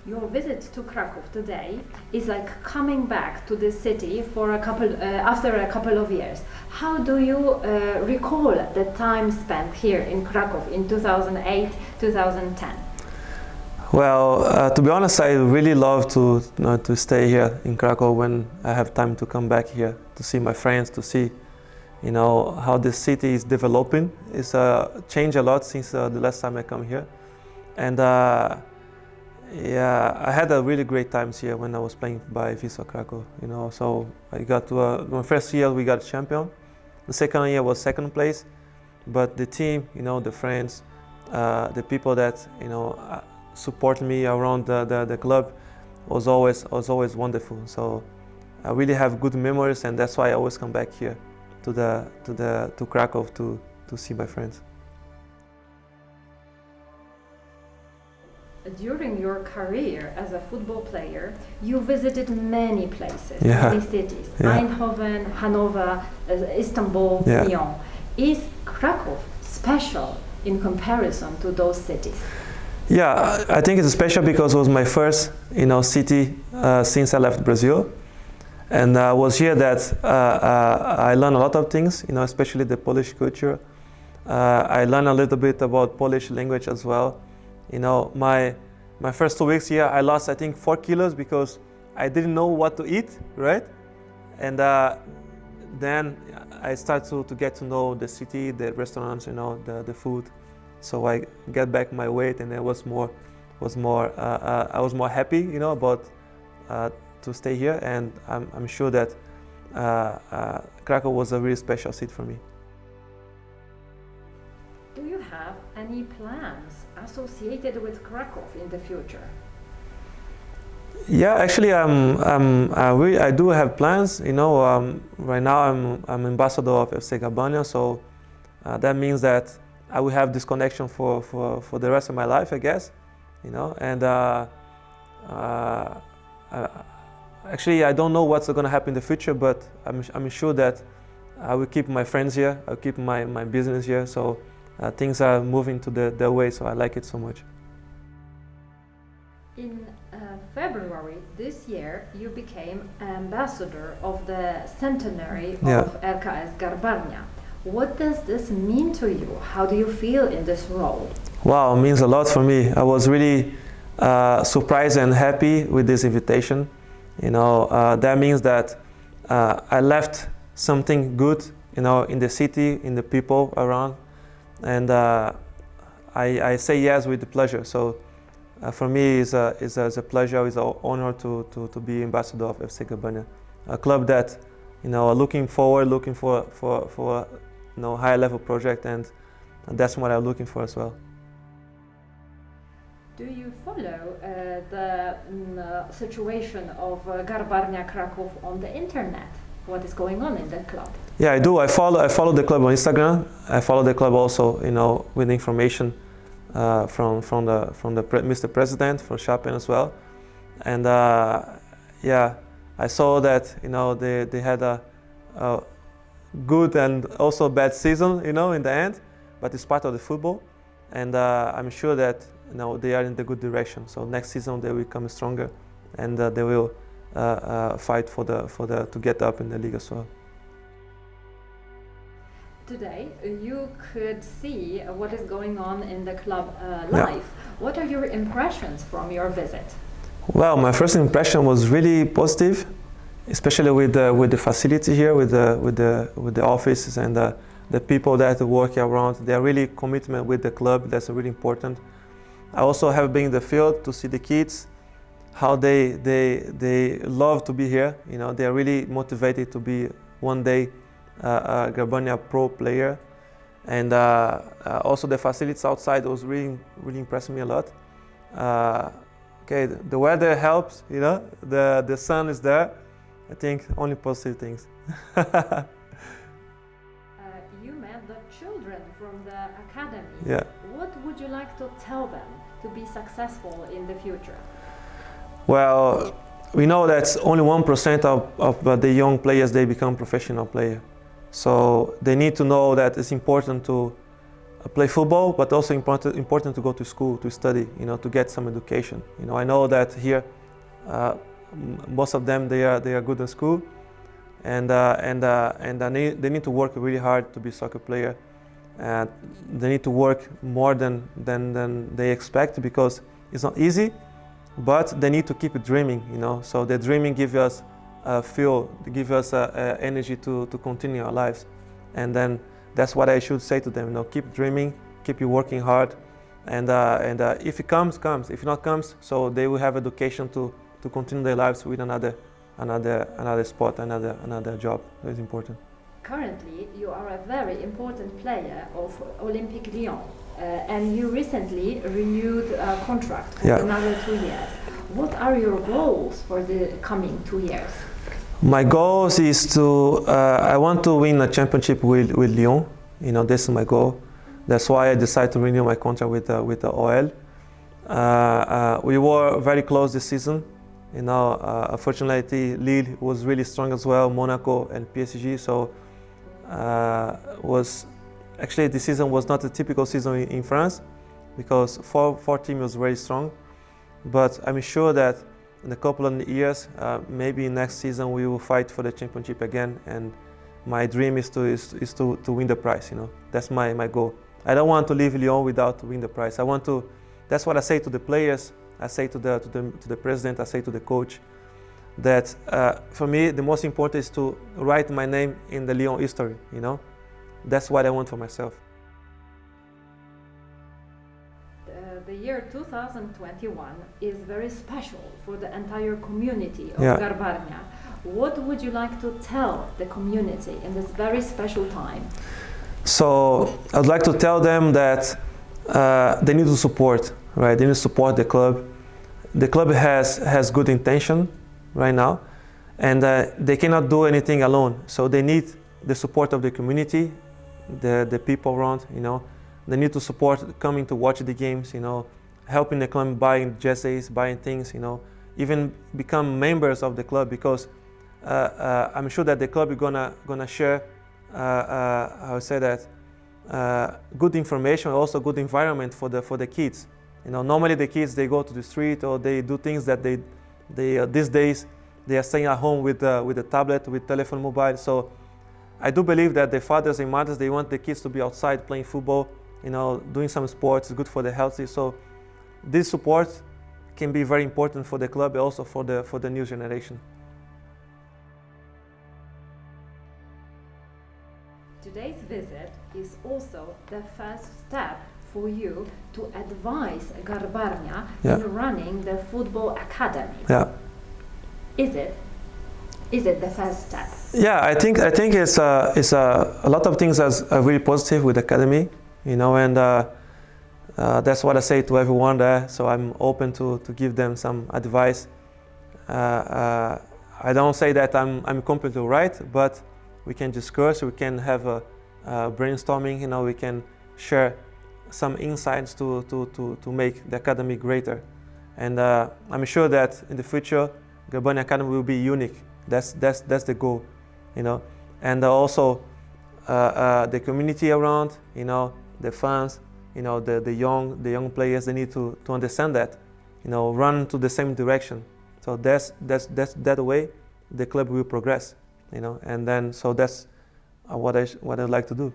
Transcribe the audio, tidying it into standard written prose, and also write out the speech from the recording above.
Your visit to Krakow today is like coming back to the city for after a couple of years. How do you recall the time spent here in Krakow in 2008, 2010? Well, to be honest, I really love to stay here in Krakow when I have time to come back here to see my friends, to see, how the city is developing. It's changed a lot since the last time I come here, and yeah, I had a really great times here when I was playing by FC Krakow. So I got to my first year we got champion. The second year was second place, but the team, the friends, the people that support me around the club was always wonderful. So I really have good memories, and that's why I always come back here to Krakow to see my friends. During your career as a football player, you visited many places, Yeah. many cities, Yeah. Eindhoven, Hanover, Istanbul, Yeah. Lyon. Is Krakow special in comparison to those cities? Yeah, I think it's special because it was my first, city since I left Brazil, and I was here that I learned a lot of things, especially the Polish culture. I learned a little bit about Polish language as well. My first 2 weeks here, I lost I think 4 kilos because I didn't know what to eat, right? And then I started to get to know the city, the restaurants, the food. So I get back my weight, and I was more happy, about to stay here. And I'm sure that Krakow was a really special city for me. Do you have any plans associated with Krakow in the future? Yeah, actually, I do have plans. Right now I'm ambassador of FC Garbarni, so that means that I will have this connection for the rest of my life, I guess. And actually, I don't know what's going to happen in the future, but I'm sure that I will keep my friends here. I'll keep my business here. So things are moving to their way. So I like it so much. In February this year, you became ambassador of the centenary of RKS Garbarnia. What does this mean to you? How do you feel in this role? Wow, it means a lot for me. I was really surprised and happy with this invitation. That means that I left something good, in the city, in the people around, and I say yes with the pleasure. So for me, it's a pleasure, it's an honor to be ambassador of FC Garbarni, a club that looking for high level project, and that's what I'm looking for as well. Do you follow the situation of Garbarnia Krakow on the internet? What is going on in the club? Yeah, I do. I follow the club on Instagram. I follow the club also, with information from the Mr. President, from Chapin as well. And yeah, I saw that they had a good and also bad season, in the end, but it's part of the football, and I'm sure that they are in the good direction. So next season they will come stronger, and they will fight to get up in the league as well. Today you could see what is going on in the club live. Yeah. What are your impressions from your visit? Well, my first impression was really positive, especially with the facility here, with the offices and the people that work around. They are really commitment with the club. That's really important. I also have been in the field to see the kids, how they love to be here. They are really motivated to be one day a Garbarnia pro player, and also the facilities outside was really impressing me a lot. Okay, the weather helps. The sun is there. I think only positive things. You met the children from the academy. Yeah. What would you like to tell them to be successful in the future? Well, we know that only 1% of the young players, they become professional players. So they need to know that it's important to play football, but also important to go to school to study, to get some education. I know that here most of them they are good in school, and they need to work really hard to be a soccer player, and they need to work more than they expect, because it's not easy, but they need to keep dreaming. So the dreaming gives us fuel, give us energy to continue our lives, and then that's what I should say to them. Keep dreaming, keep you working hard, and if it comes. If not comes, so they will have education to continue their lives with another sport, another job. That's important. Currently, you are a very important player of Olympique Lyon, and you recently renewed a contract for another 2 years. What are your goals for the coming 2 years? My goals is to, I want to win a championship with Lyon. This is my goal. That's why I decided to renew my contract with the OL. We were very close this season. Unfortunately, Lille was really strong as well, Monaco and PSG. So actually this season was not a typical season in France, because four team was very strong. But I'm sure that in a couple of years, maybe next season we will fight for the championship again. And my dream is to win the prize. That's my goal. I don't want to leave Lyon without winning the prize. I want to. That's what I say to the players. I say to the president. I say to the coach, that for me the most important is to write my name in the Lyon history. That's what I want for myself. The year 2021 is very special for the entire community of Garbarnia. What would you like to tell the community in this very special time? So I'd like to tell them that they need to support, right? They need to support the club. The club has good intention right now, and they cannot do anything alone. So they need the support of the community, the people around. They need to support coming to watch the games. Helping the club, buying jerseys, buying things. Even become members of the club, because I'm sure that the club is gonna share. I would say that good information, also good environment for the kids. Normally the kids, they go to the street, or they do things that they these days they are staying at home with the tablet, with telephone, mobile. So I do believe that the fathers and mothers, they want the kids to be outside playing football, doing some sports, good for the healthy. So this support can be very important for the club, also for the new generation. Today's visit is also the first step for you to advise Garbarnia in running the football academy. Yeah. Is it the first step? Yeah, I think it's a lot of things are really positive with the academy, and that's what I say to everyone there. So I'm open to give them some advice. I don't say that I'm completely right, but we can discuss, we can have a brainstorming, we can share some insights to make the academy greater. And I'm sure that in the future, Garbarnia Academy will be unique. That's the goal, And also the community around, the fans, the young players, they need to understand that, run to the same direction. So that's that way the club will progress, And then so that's what I'd like to do,